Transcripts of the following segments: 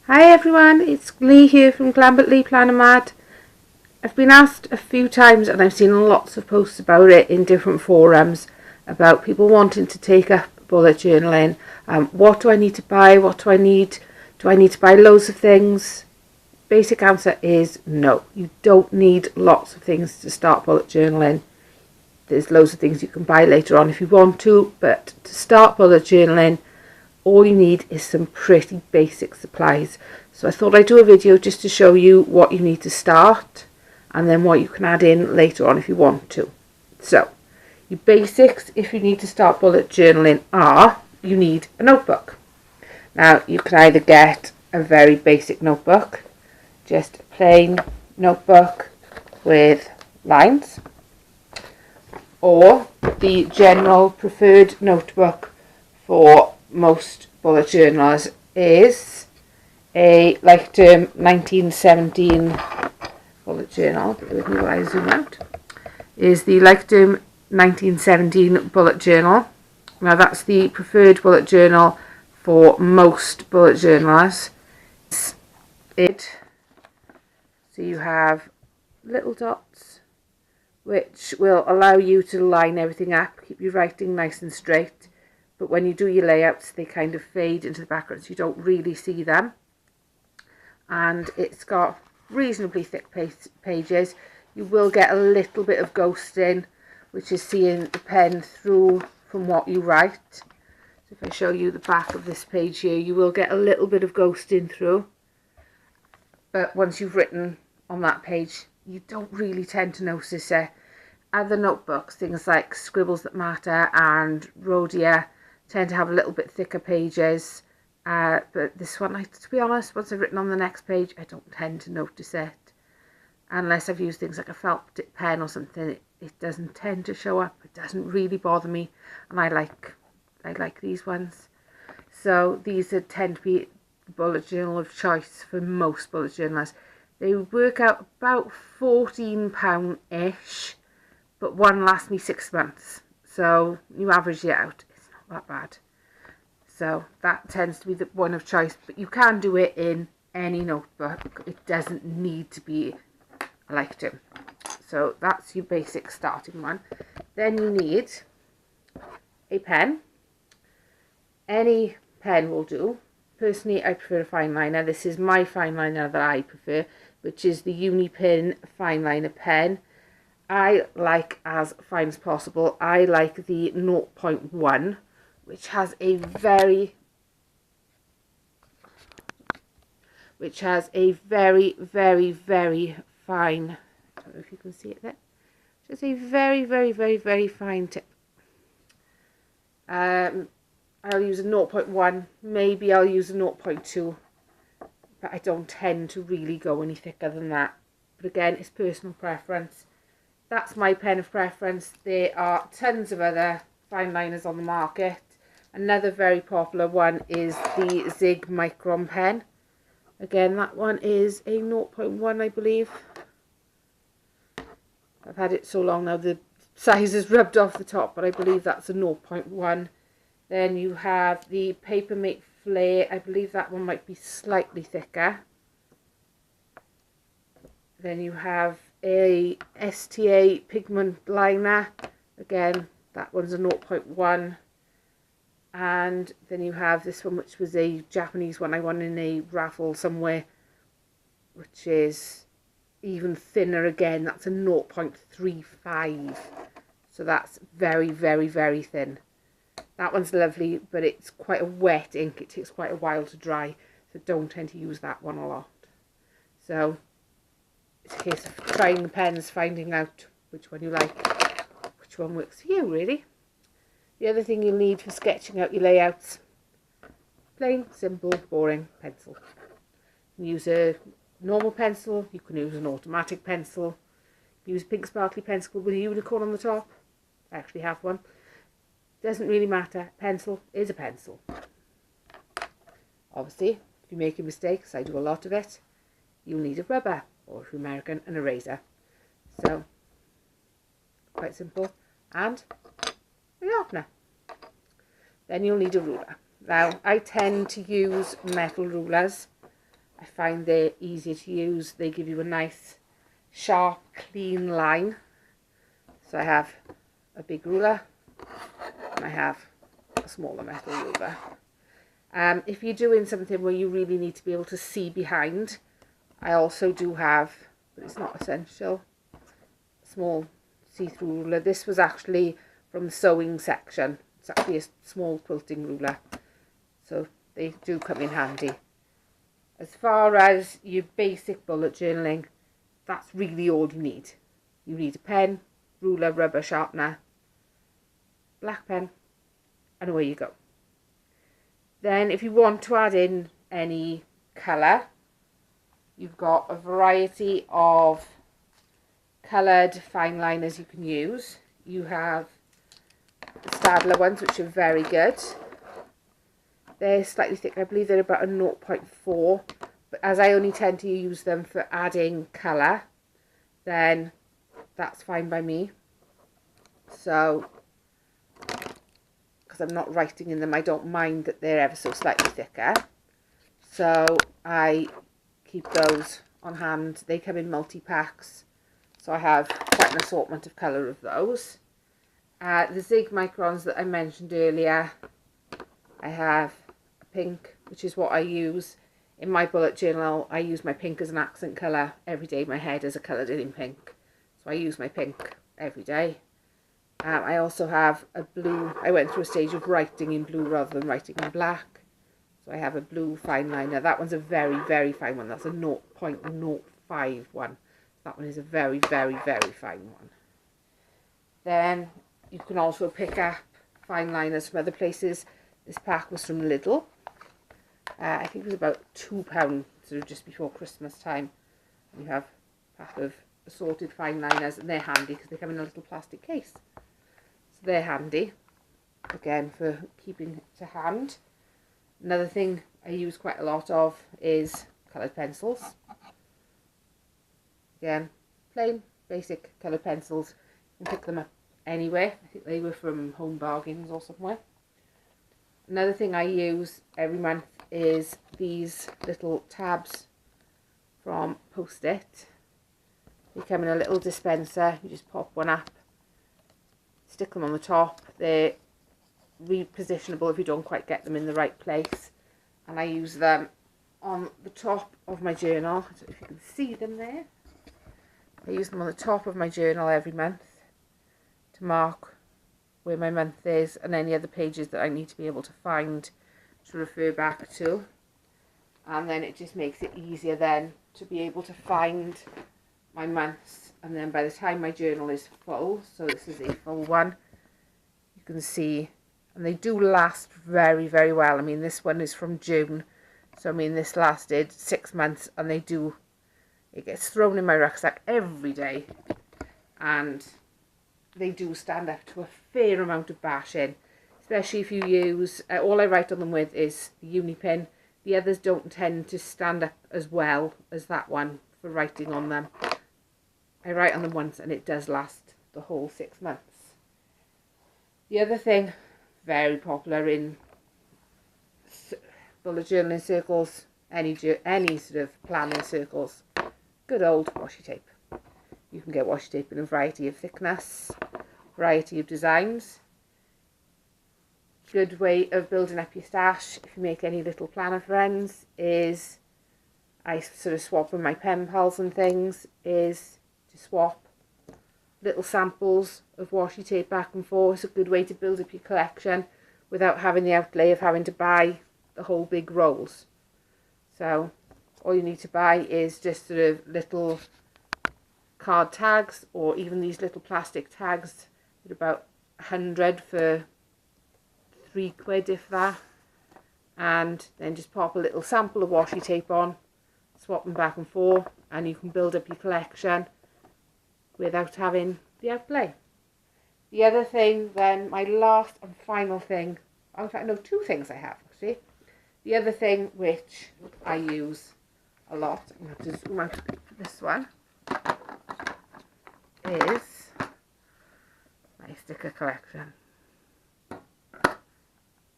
Hi everyone, it's Lee here from Glambert Lee Planner Mad. I've been asked a few times and I've seen lots of posts about it in different forums about people wanting to take up bullet journaling. What do I need to buy? What do I need? Do I need to buy loads of things? Basic answer is no. You don't need lots of things to start bullet journaling. There's loads of things you can buy later on if you want to, but to start bullet journaling, all you need is some pretty basic supplies. So I thought I'd do a video just to show you what you need to start and then what you can add in later on if you want to. So your basics if you need to start bullet journaling are you need a notebook. Now you can either get a very basic notebook, just a plain notebook with lines, or the general preferred notebook for most bullet journalers is a Lighterm 1917 bullet journal. Bear with me while I zoom out. Is the Lighterm 1917 bullet journal. Now that's the preferred bullet journal for most bullet journalers. So you have little dots which will allow you to line everything up, keep your writing nice and straight. But when you do your layouts, they kind of fade into the background, so you don't really see them. And it's got reasonably thick pages. You will get a little bit of ghosting, which is seeing the pen through from what you write. So if I show you the back of this page here, you will get a little bit of ghosting through. But once you've written on that page, you don't really tend to notice it. Other notebooks, things like Scribbles That Matter and Rhodia, tend to have a little bit thicker pages, but this one, to be honest, once I've written on the next page, I don't tend to notice it. Unless I've used things like a felt tip pen or something, it doesn't tend to show up. It doesn't really bother me, and I like these ones. So these tend to be the bullet journal of choice for most bullet journalers. They work out about £14-ish, but one lasts me 6 months. So you average it out, it's not that bad. So that tends to be the one of choice, but you can do it in any notebook. It doesn't need to be a Lighterm. So that's your basic starting one. Then you need a pen. Any pen will do. Personally, I prefer a fine liner. This is my fine liner that I prefer, which is the Unipin fine liner pen. I like as fine as possible. I like the 0.1, which has a very, very fine, I don't know if you can see it there, just a very fine tip. I'll use a 0.1, maybe I'll use a 0.2, but I don't tend to really go any thicker than that. But again, it's personal preference. That's my pen of preference. There are tons of other fine liners on the market. Another very popular one is the Zig Micron pen. Again, that one is a 0.1, I believe. I've had it so long now the size is rubbed off the top, but I believe that's a 0.1. Then you have the Papermate Flare. I believe that one might be slightly thicker. Then you have a STA pigment liner. Again, that one's a 0.1. And then you have this one, which was a Japanese one I won in a raffle somewhere, which is even thinner again. That's a 0.35. So that's very thin. That one's lovely, but it's quite a wet ink. It takes quite a while to dry, so don't tend to use that one a lot. So it's a case of trying the pens, finding out which one you like, which one works for you, really. The other thing you'll need for sketching out your layouts, plain, simple, boring pencil. You can use a normal pencil, you can use an automatic pencil, use a pink sparkly pencil with a unicorn on the top. I actually have one. Doesn't really matter, pencil is a pencil. Obviously, if you make a mistake, because I do a lot of it, you'll need a rubber, or if you're American, an eraser. So, quite simple. And a sharpener. Then you'll need a ruler. Now, I tend to use metal rulers. I find they're easier to use. They give you a nice, sharp, clean line. So I have a big ruler and I have a smaller metal ruler. If you're doing something where you really need to be able to see behind, I also do have, but it's not essential, a small see-through ruler. This was actually from the sewing section. It's actually a small quilting ruler, so they do come in handy. As far as your basic bullet journaling, that's really all you need. You need a pen, ruler, rubber, sharpener, black pen, and away you go. Then if you want to add in any colour, you've got a variety of coloured fine liners you can use. You have the Staedtler ones, which are very good. They're slightly thicker. I believe they're about a 0.4, but as I only tend to use them for adding colour, then that's fine by me. So, because I'm not writing in them, I don't mind that they're ever so slightly thicker. So I keep those on hand. They come in multi-packs, so I have quite an assortment of colour of those. The Zig microns that I mentioned earlier, I have a pink, which is what I use in my bullet journal. I use my pink as an accent colour every day. My head is coloured in pink, so I use my pink every day. I also have a blue. I went through a stage of writing in blue rather than writing in black, so I have a blue fine liner. That one's a very, very fine one. That's a 0.05 one. That one is a very, very, very fine one. Then you can also pick up fine liners from other places. This pack was from Lidl. I think it was about £2, sort of just before Christmas time. And you have a pack of assorted fine liners, and they're handy because they come in a little plastic case. So they're handy, again, for keeping to hand. Another thing I use quite a lot of is coloured pencils. Again, plain, basic coloured pencils. You can pick them up anywhere. I think they were from Home Bargains or somewhere. Another thing I use every month is these little tabs from Post-it. They come in a little dispenser. You just pop one up, stick them on the top. They're repositionable if you don't quite get them in the right place. And I use them on the top of my journal. I don't know if you can see them there. I use them on the top of my journal every month to mark where my month is and any other pages that I need to be able to find to refer back to. And then it just makes it easier then to be able to find my months, and then by the time my journal is full, so this is a full one, you can see, and they do last very, very well. I mean, this one is from June, so I mean this lasted 6 months, and they do, it gets thrown in my rucksack every day, and they do stand up to a fair amount of bashing, especially if you use, all I write on them with is the uni pin. The others don't tend to stand up as well as that one for writing on them. I write on them once and it does last the whole 6 months. The other thing, very popular in bullet journaling circles, any sort of planning circles, good old washi tape. You can get washi tape in a variety of thickness, variety of designs. Good way of building up your stash if you make any little planner friends is, I sort of swap with my pen pals and things, is to swap little samples of washi tape back and forth. It's a good way to build up your collection without having the outlay of having to buy the whole big rolls. So all you need to buy is just sort of little card tags, or even these little plastic tags at about 100 for £3 if that, and then just pop a little sample of washi tape on, swap them back and forth, and you can build up your collection without having the outlay. The other thing then, my last and final thing, in fact no, 2 things I have actually. The other thing which I use a lot, I'm going to have to zoom out for this one, is my sticker collection.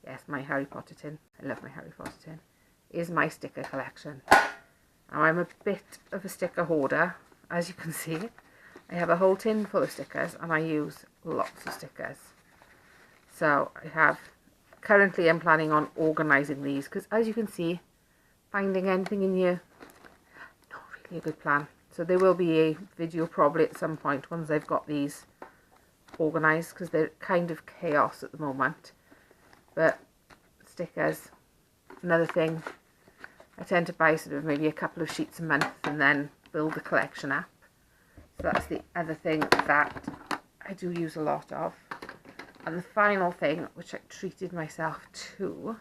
Yes, my Harry Potter tin. I love my Harry Potter tin. Is my sticker collection. Now I'm a bit of a sticker hoarder, as you can see. I have a whole tin full of stickers and I use lots of stickers. So currently I'm planning on organising these because, as you can see, finding anything in here, not really a good plan. So there will be a video probably at some point once I've got these organised, because they're kind of chaos at the moment. But stickers, another thing. I tend to buy sort of maybe a couple of sheets a month and then build a collection up. So that's the other thing that I do use a lot of. And the final thing, which I treated myself to,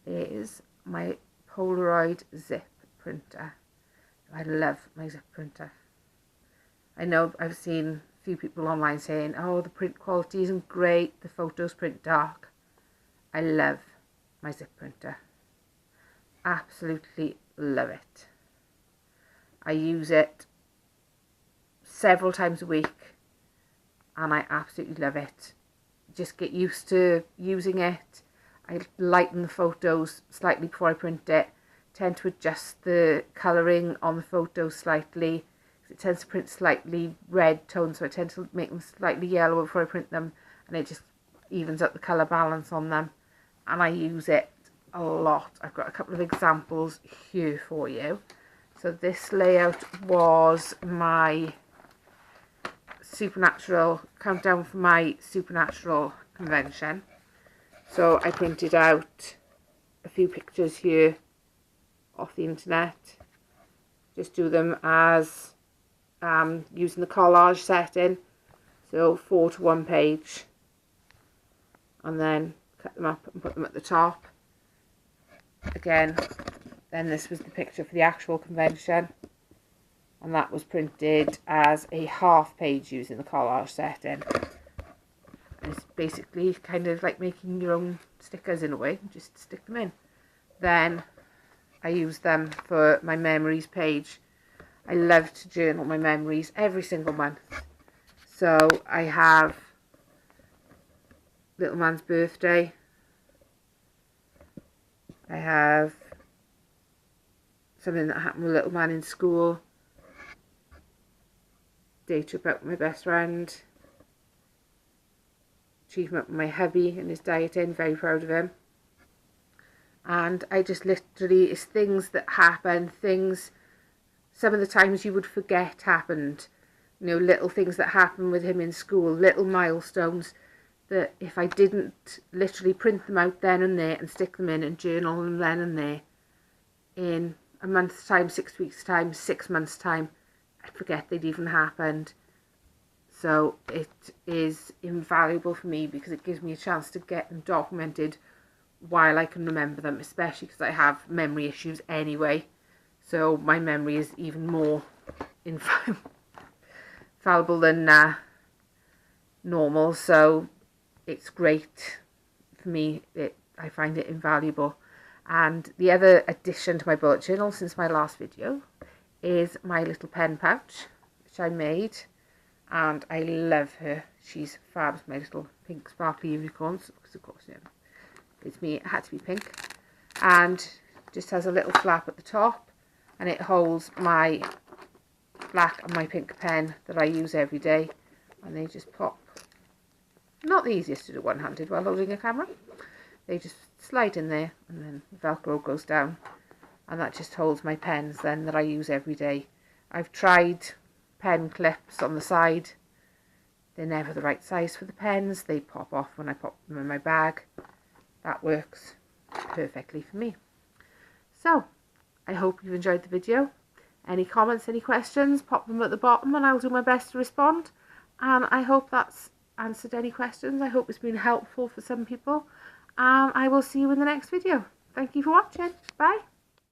is my Polaroid zip printer. I love my zip printer. I know I've seen a few people online saying, oh, the print quality isn't great, the photos print dark. I love my zip printer. Absolutely love it. I use it several times a week and I absolutely love it. Just get used to using it. I lighten the photos slightly before I print it. Tend to adjust the colouring on the photos slightly. It tends to print slightly red tones, so I tend to make them slightly yellow before I print them, and it just evens out the colour balance on them. And I use it a lot. I've got a couple of examples here for you. So this layout was my Supernatural countdown for my Supernatural convention. So I printed out a few pictures here off the internet. Just do them as using the collage setting, so 4 to 1 page, and then cut them up and put them at the top. Again, then this was the picture for the actual convention, and that was printed as a half page using the collage setting. And it's basically kind of like making your own stickers in a way, just stick them in. Then I use them for my memories page. I love to journal my memories every single month. So I have little man's birthday. I have something that happened with little man in school. Day trip out with my best friend. Achievement with my hubby and his dieting, very proud of him. And I just literally, it's things that happen, things some of the times you would forget happened. You know, little things that happen with him in school, little milestones that if I didn't literally print them out then and there and stick them in and journal them then and there, in a month's time, 6 weeks' time, 6 months' time, I'd forget they'd even happened. So it is invaluable for me because it gives me a chance to get them documented while I can remember them, especially because I have memory issues anyway. So my memory is even more infallible than normal. So it's great for me. I find it invaluable. And the other addition to my bullet journal since my last video is my little pen pouch, which I made. And I love her. She's fab. My little pink sparkly unicorns. Because of course, you know, it's me. It had to be pink. And just has a little flap at the top. And it holds my black and my pink pen that I use every day. And they just pop. Not the easiest to do one-handed while holding a camera. They just slide in there and then the Velcro goes down. And that just holds my pens then that I use every day. I've tried pen clips on the side. They're never the right size for the pens. They pop off when I pop them in my bag. That works perfectly for me. So, I hope you've enjoyed the video. Any comments, any questions, pop them at the bottom and I'll do my best to respond. And I hope that's answered any questions. I hope it's been helpful for some people. And I will see you in the next video. Thank you for watching. Bye.